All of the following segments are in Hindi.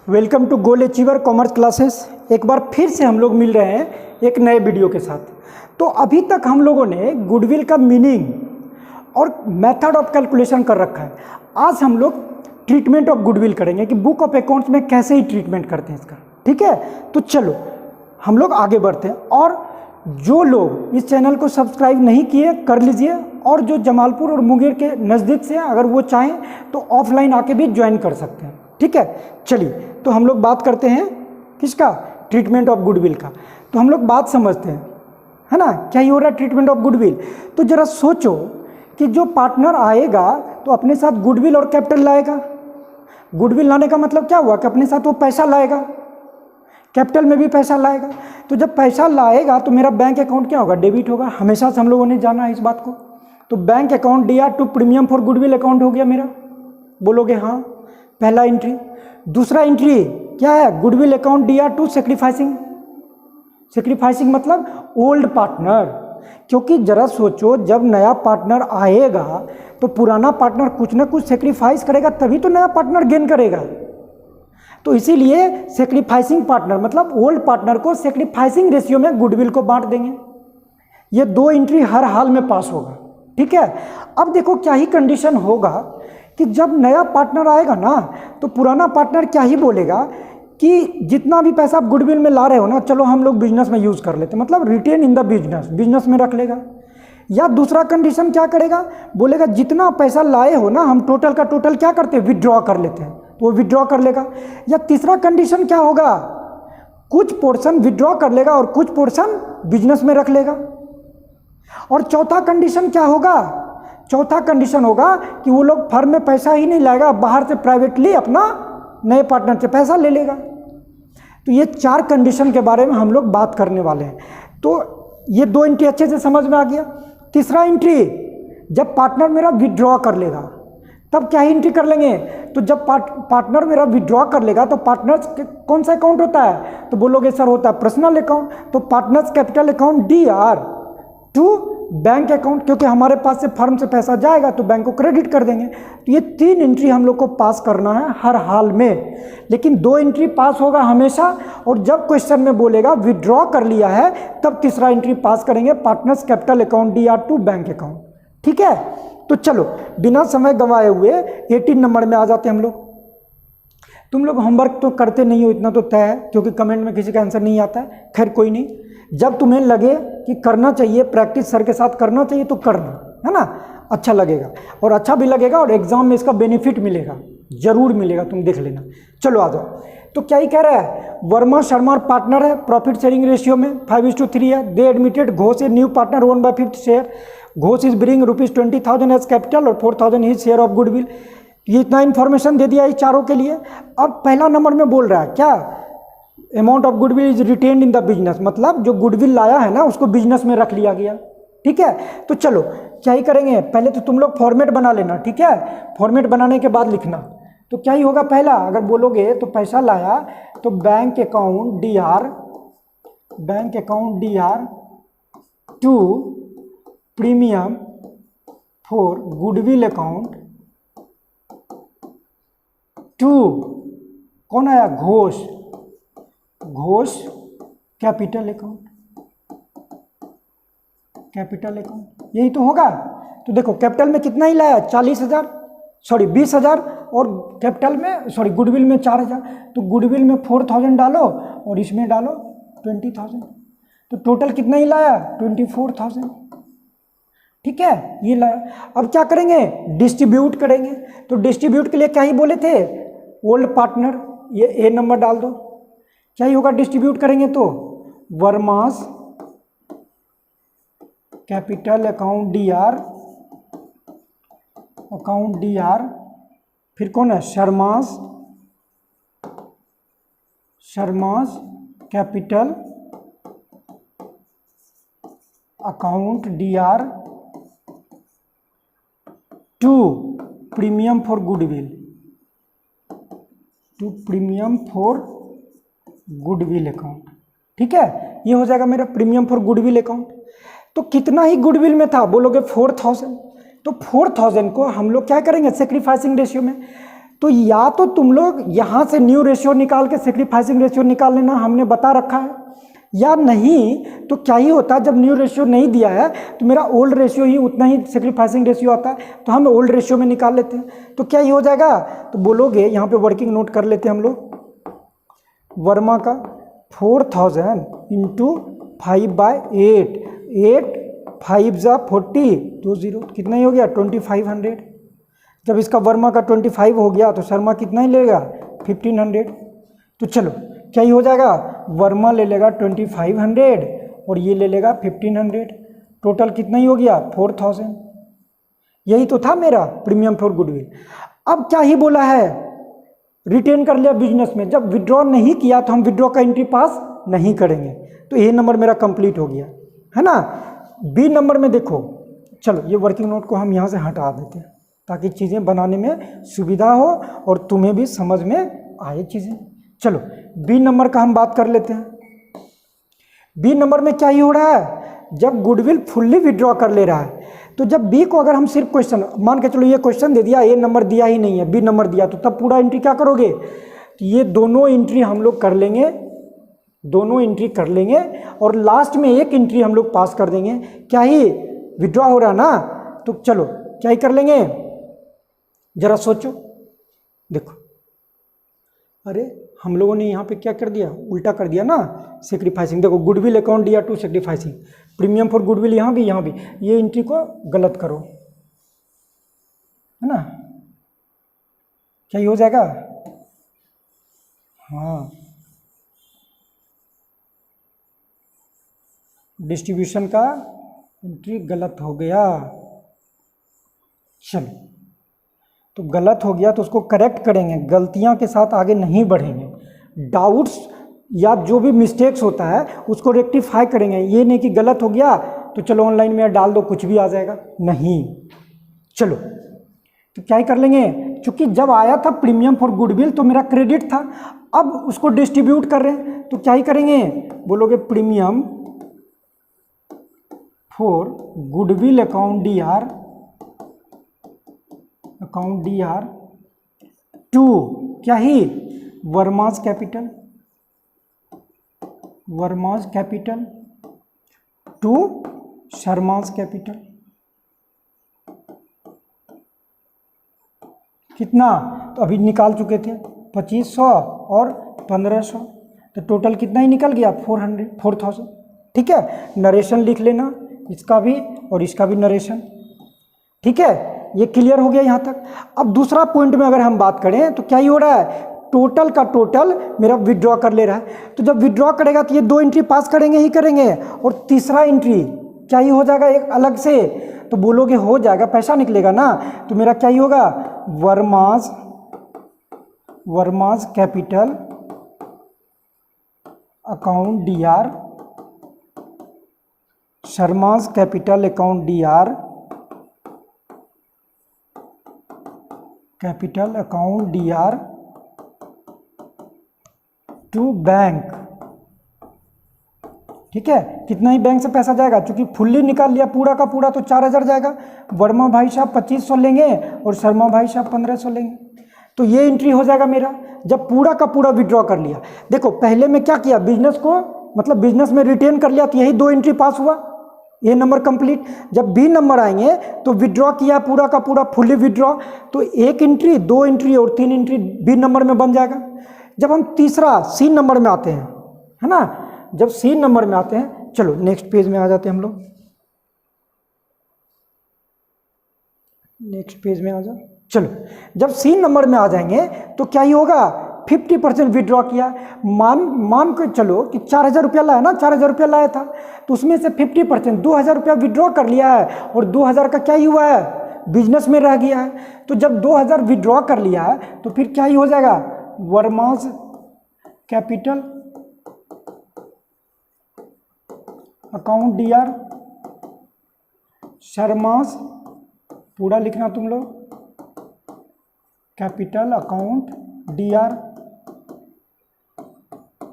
Welcome to goal achiever commerce classes. एक बार फिर से हम लोग मिल रहे हैं एक नए वीडियो के साथ। तो अभी तक हम लोगों ने गुडविल का मीनिंग और मेथड ऑफ कैलकुलेशन कर रखा है। आज हम लोग ट्रीटमेंट ऑफ गुडविल करेंगे कि बुक ऑफ अकाउंट्स में कैसे ही ट्रीटमेंट करते हैं इसका। ठीक है, तो चलो हम लोग आगे बढ़ते हैं। और जो लोग इस चैनल को सब्सक्राइब नहीं किए कर लीजिए, और जो जमालपुर और मुंगेर के नज़दीक से अगर वो चाहें तो ऑफलाइन आके भी ज्वाइन कर सकते हैं। ठीक है, चलिए तो हम लोग बात करते हैं किसका, ट्रीटमेंट ऑफ गुडविल का। तो हम लोग बात समझते हैं, है ना, क्या ही हो रहा है ट्रीटमेंट ऑफ गुडविल। तो जरा सोचो कि जो पार्टनर आएगा तो अपने साथ गुडविल और कैपिटल लाएगा। गुडविल लाने का मतलब क्या हुआ कि अपने साथ वो पैसा लाएगा, कैपिटल में भी पैसा लाएगा। तो जब पैसा लाएगा तो मेरा बैंक अकाउंट क्या होगा, डेबिट होगा। हमेशा से हम लोगों ने जाना है इस बात को। तो bank account DR to premium for goodwill account हो गया मेरा। बोलोगे हाँ, पहला एंट्री। दूसरा एंट्री क्या है, goodwill account DR to sacrificing. Sacrificing मतलब ओल्ड पार्टनर। क्योंकि जरा सोचो, जब नया पार्टनर आएगा तो पुराना पार्टनर कुछ ना कुछ सेक्रीफाइस करेगा, तभी तो नया पार्टनर गेन करेगा। तो इसीलिए सेक्रीफाइसिंग पार्टनर मतलब ओल्ड पार्टनर को सेक्रीफाइसिंग रेशियो में गुडविल को बांट देंगे। ये दो एंट्री हर हाल में पास होगा। ठीक है, अब देखो क्या ही कंडीशन होगा कि जब नया पार्टनर आएगा ना तो पुराना पार्टनर क्या ही बोलेगा कि जितना भी पैसा आप गुडविल में ला रहे हो ना, चलो हम लोग बिजनेस में यूज़ कर लेते हैं, मतलब रिटेन इन द बिजनेस में रख लेगा। या दूसरा कंडीशन क्या करेगा, बोलेगा जितना पैसा लाए हो ना हम टोटल का टोटल क्या करते हैं, विड्रॉ कर लेते हैं, तो वो विड्रॉ कर लेगा। या तीसरा कंडीशन क्या होगा, कुछ पोर्शन विड्रॉ कर लेगा और कुछ पोर्शन बिजनेस में रख लेगा। और चौथा कंडीशन क्या होगा, चौथा कंडीशन होगा कि वो लोग फर्म में पैसा ही नहीं लाएगा, बाहर से प्राइवेटली अपना नए पार्टनर से पैसा ले लेगा। तो ये चार कंडीशन के बारे में हम लोग बात करने वाले हैं। तो ये दो एंट्री अच्छे से समझ में आ गया। तीसरा एंट्री, जब पार्टनर मेरा विड्रॉ कर लेगा तब क्या ही एंट्री कर लेंगे। तो जब पार्टनर मेरा विड्रॉ कर लेगा तो पार्टनर्स कौन सा अकाउंट होता है, तो बोलोगे सर होता है पर्सनल अकाउंट। तो partners capital account DR to bank account, क्योंकि हमारे पास से फर्म से पैसा जाएगा तो बैंक को क्रेडिट कर देंगे। तो ये तीन एंट्री हम लोग को पास करना है हर हाल में, लेकिन दो एंट्री पास होगा हमेशा। और जब क्वेश्चन में बोलेगा विड्रॉ कर लिया है तब तीसरा एंट्री पास करेंगे, partners capital account DR to bank account. ठीक है, तो चलो बिना समय गंवाए हुए 18 नंबर में आ जाते हैं हम लोग। तुम लोग होमवर्क तो करते नहीं हो, इतना तो तय है, क्योंकि कमेंट में किसी का आंसर नहीं आता है। खैर कोई नहीं, जब तुम्हें लगे कि करना चाहिए, प्रैक्टिस सर के साथ करना चाहिए तो करना, है ना, अच्छा लगेगा और अच्छा भी लगेगा और एग्जाम में इसका बेनिफिट मिलेगा, जरूर मिलेगा, तुम देख लेना। चलो आ जाओ। तो क्या ही कह रहा है, वर्मा शर्मा पार्टनर है, प्रॉफिट शेयरिंग रेशियो में 5:3 है। They admitted Ghosh a new partner 1/5 share. Ghosh is bring ₹20,000 as capital और 4,000 ही शेयर ऑफ गुडविल। ये इतना इन्फॉर्मेशन दे दिया इस चारों के लिए। अब पहला नंबर में बोल रहा है क्या, amount of goodwill is retained in the business, मतलब जो गुडविल लाया है ना उसको बिजनेस में रख लिया गया। ठीक है, तो चलो क्या ही करेंगे, पहले तो तुम लोग फॉर्मेट बना लेना। ठीक है, फॉर्मेट बनाने के बाद लिखना। तो क्या ही होगा, पहला अगर बोलोगे तो पैसा लाया तो bank account DR to premium for goodwill account to कौन आया, घोष कैपिटल अकाउंट, यही तो होगा। तो देखो कैपिटल में कितना ही लाया, 20,000 और कैपिटल में गुडविल में 4,000। तो गुडविल में 4,000 डालो और इसमें डालो 20,000, तो टोटल कितना ही लाया, 24,000। ठीक है, ये लाया। अब क्या करेंगे, डिस्ट्रीब्यूट करेंगे। तो डिस्ट्रीब्यूट के लिए क्या ही बोले थे, ओल्ड पार्टनर, ये A नंबर डाल दो। क्या ही होगा डिस्ट्रीब्यूट करेंगे तो वर्मास कैपिटल अकाउंट DR, फिर कौन है, Sharma's capital account DR to premium for goodwill account. ठीक है, ये हो जाएगा मेरा प्रीमियम फॉर गुडविल अकाउंट। तो कितना ही गुडविल में था, बोलोगे 4,000। तो 4,000 को हम लोग क्या करेंगे, सेक्रीफाइसिंग रेशियो में। तो या तो तुम लोग यहाँ से न्यू रेशियो निकाल के सेक्रीफाइसिंग रेशियो निकाल लेना, हमने बता रखा है, या नहीं तो क्या ही होता है, जब न्यू रेशियो नहीं दिया है तो मेरा ओल्ड रेशियो ही उतना ही सेक्रीफाइसिंग रेशियो आता है, तो हम ओल्ड रेशियो में निकाल लेते हैं। तो क्या ही हो जाएगा, तो बोलोगे यहाँ पे वर्किंग नोट कर लेते हैं हम लोग, वर्मा का 4000 इंटू 5/8, 8 5 जा 40, 20 कितना ही हो गया 2500। जब इसका वर्मा का 25 हो गया तो शर्मा कितना ही लेगा 1500। तो चलो क्या ही हो जाएगा, वर्मा ले लेगा 2500 और ये ले लेगा 1500, टोटल कितना ही हो गया 4000। यही तो था मेरा प्रीमियम फॉर गुडविल। अब क्या ही बोला है, रिटेन कर लिया बिजनेस में, जब विड्रॉ नहीं किया तो हम विड्रॉ का एंट्री पास नहीं करेंगे। तो ए नंबर मेरा कंप्लीट हो गया है ना। बी नंबर में देखो, चलो ये वर्किंग नोट को हम यहाँ से हटा देते हैं ताकि चीज़ें बनाने में सुविधा हो और तुम्हें भी समझ में आए चीज़ें। चलो बी नंबर का हम बात कर लेते हैं। बी नंबर में क्या ही हो रहा है, जब गुडविल फुल्ली विड्रॉ कर ले रहा है, तो जब बी को अगर हम सिर्फ क्वेश्चन मान के चलो, ये क्वेश्चन दे दिया, ए नंबर दिया ही नहीं है, बी नंबर दिया, तो तब पूरा एंट्री क्या करोगे, तो ये दोनों एंट्री हम लोग कर लेंगे, दोनों एंट्री कर लेंगे और लास्ट में एक एंट्री हम लोग पास कर देंगे। क्या ही विड्रॉ हो रहा ना, तो चलो क्या ही कर लेंगे, जरा सोचो। देखो अरे हम लोगों ने यहाँ पे क्या कर दिया, उल्टा कर दिया ना, सेक्रीफाइसिंग। देखो गुडविल अकाउंट दिया to sacrificing, premium for goodwill यहाँ भी, यहाँ भी, ये एंट्री को गलत करो, है ना, क्या ही हो जाएगा, हाँ डिस्ट्रीब्यूशन का एंट्री गलत हो गया। चलो तो गलत हो गया तो उसको करेक्ट करेंगे, गलतियां के साथ आगे नहीं बढ़ेंगे, डाउट्स या जो भी मिस्टेक्स होता है उसको रेक्टिफाई करेंगे। ये नहीं कि गलत हो गया तो चलो ऑनलाइन में डाल दो कुछ भी आ जाएगा, नहीं। चलो तो क्या ही कर लेंगे, क्योंकि जब आया था प्रीमियम फॉर गुडविल तो मेरा क्रेडिट था, अब उसको डिस्ट्रीब्यूट कर रहे हैं, तो क्या ही करेंगे, बोलोगे premium for goodwill account D R to क्या ही Verma's capital to Sharma's capital. कितना, तो अभी निकाल चुके थे 2500 और 1500, तो टोटल कितना ही निकल गया 4000। ठीक है, नरेशन लिख लेना, इसका भी और इसका भी नरेशन। ठीक है, ये क्लियर हो गया यहाँ तक। अब दूसरा पॉइंट में अगर हम बात करें तो क्या ही हो रहा है, टोटल का टोटल मेरा विड्रॉ कर ले रहा है, तो जब विड्रॉ करेगा तो ये दो एंट्री पास करेंगे ही करेंगे, और तीसरा एंट्री क्या ही हो जाएगा एक अलग से, तो बोलोगे हो जाएगा, पैसा निकलेगा ना, तो मेरा क्या ही होगा, Verma's capital account D R, Sharma's capital account D R, capital account D R to bank. ठीक है, कितना ही बैंक से पैसा जाएगा, क्योंकि फुल्ली निकाल लिया पूरा का पूरा, तो 4000 जाएगा, वर्मा भाई साहब 2500 लेंगे और शर्मा भाई साहब 1500 लेंगे, तो ये एंट्री हो जाएगा मेरा जब पूरा का पूरा विड्रॉ कर लिया। देखो पहले में क्या किया, बिजनेस को मतलब बिजनेस में रिटेन कर लिया, तो यही दो एंट्री पास हुआ, ए नंबर कंप्लीट। जब बी नंबर आएंगे तो विड्रॉ किया पूरा का पूरा फुल्ली विड्रॉ, तो एक एंट्री, दो एंट्री और तीन एंट्री बी नंबर में बन जाएगा। जब हम तीसरा सी नंबर में आते हैं, है ना, जब सी नंबर में आते हैं, चलो नेक्स्ट पेज में आ जाते हैं हम लोग, नेक्स्ट पेज में आ जाओ। चलो जब सी नंबर में आ जाएंगे तो क्या ही होगा, 50% विड्रॉ किया, मान के चलो कि 4000 रुपया लाया ना, 4000 रुपया लाया था, तो उसमें से 50% 2000 रुपया विड्रॉ कर लिया है, और 2000 का क्या ही हुआ है, बिजनेस में रह गया है। तो जब 2000 विड्रॉ कर लिया है तो फिर क्या ही हो जाएगा, Verma's capital account D R, Sharma's पूरा लिखना तुम लोग, capital account D R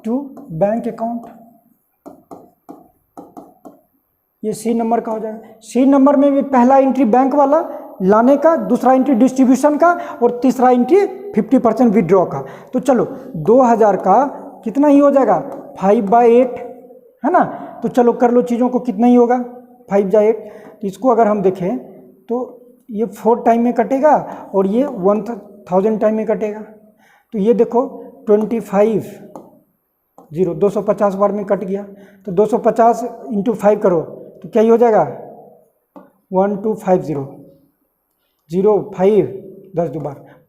to bank account. ये सी नंबर का हो जाएगा। सी नंबर में भी पहला एंट्री बैंक वाला, लाने का, दूसरा एंट्री डिस्ट्रीब्यूशन का और तीसरा एंट्री 50% विड्रॉ का। तो चलो 2000 का कितना ही हो जाएगा 5/8 है ना। तो चलो कर लो चीज़ों को, कितना ही होगा 5/8। तो इसको अगर हम देखें तो ये 4 टाइम में कटेगा और ये 1000 टाइम में कटेगा। तो ये देखो 250 बार में कट गया। तो 250 × 5 करो तो क्या ही हो जाएगा 1250 0 5 10 2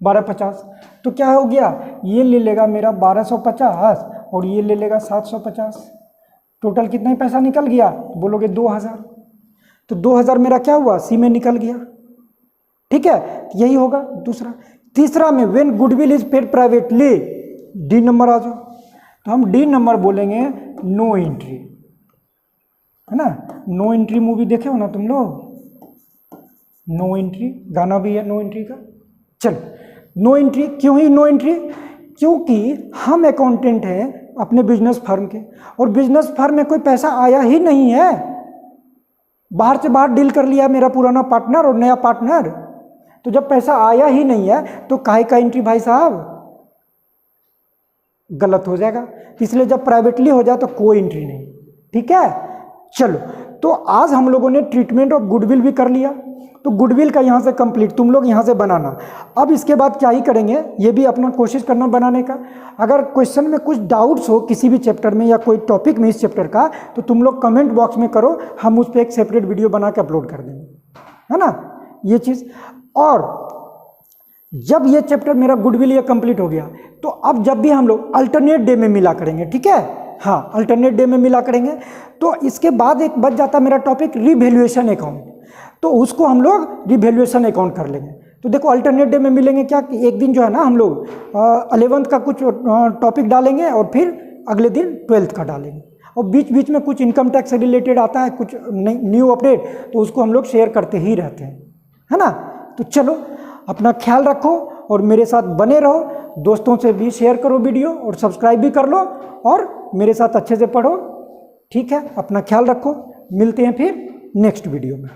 1250। तो क्या हो गया, ये ले लेगा मेरा 1250 और ये ले लेगा 750। टोटल कितना ही पैसा निकल गया, बोलोगे 2000। तो 2000 मेरा क्या हुआ, सी में निकल गया। ठीक है, यही होगा दूसरा। तीसरा में when goodwill is paid privately, D number आ जाओ। तो हम डी नंबर बोलेंगे नो एंट्री, है ना। नो एंट्री मूवी देखे हो ना तुम लोग, नो एंट्री गाना भी है नो एंट्री का। चलो नो एंट्री, क्यों ही नो एंट्री, क्योंकि हम अकाउंटेंट हैं अपने बिजनेस फर्म के, और बिजनेस फर्म में कोई पैसा आया ही नहीं है। बाहर से बाहर डील कर लिया मेरा पुराना पार्टनर और नया पार्टनर। तो जब पैसा आया ही नहीं है तो काहे का एंट्री भाई साहब, गलत हो जाएगा। इसलिए जब प्राइवेटली हो जाए तो कोई एंट्री नहीं। ठीक है, चलो तो आज हम लोगों ने ट्रीटमेंट ऑफ गुडविल भी कर लिया। तो गुडविल का यहाँ से कंप्लीट तुम लोग यहाँ से बनाना। अब इसके बाद क्या ही करेंगे, ये भी अपना कोशिश करना बनाने का। अगर क्वेश्चन में कुछ डाउट्स हो किसी भी चैप्टर में या कोई टॉपिक में इस चैप्टर का, तो तुम लोग कमेंट बॉक्स में करो, हम उस पर एक सेपरेट वीडियो बना के अपलोड कर देंगे, है ना ये चीज़। और जब ये चैप्टर मेरा गुडविल ये कंप्लीट हो गया, तो अब जब भी हम लोग अल्टरनेट डे में मिला करेंगे, ठीक है, हाँ अल्टरनेट डे में मिला करेंगे। तो इसके बाद एक बच जाता मेरा टॉपिक रिवैल्यूएशन अकाउंट, तो उसको हम लोग रिवैल्यूएशन अकाउंट कर लेंगे। तो देखो अल्टरनेट डे में मिलेंगे क्या कि एक दिन जो है ना हम लोग 11th का कुछ टॉपिक डालेंगे और फिर अगले दिन 12th का डालेंगे, और बीच बीच में कुछ इनकम टैक्स से रिलेटेड आता है, कुछ न्यू अपडेट, तो उसको हम लोग शेयर करते ही रहते हैं, है ना। तो चलो अपना ख्याल रखो और मेरे साथ बने रहो, दोस्तों से भी शेयर करो वीडियो और सब्सक्राइब भी कर लो और मेरे साथ अच्छे से पढ़ो। ठीक है, अपना ख्याल रखो, मिलते हैं फिर नेक्स्ट वीडियो में।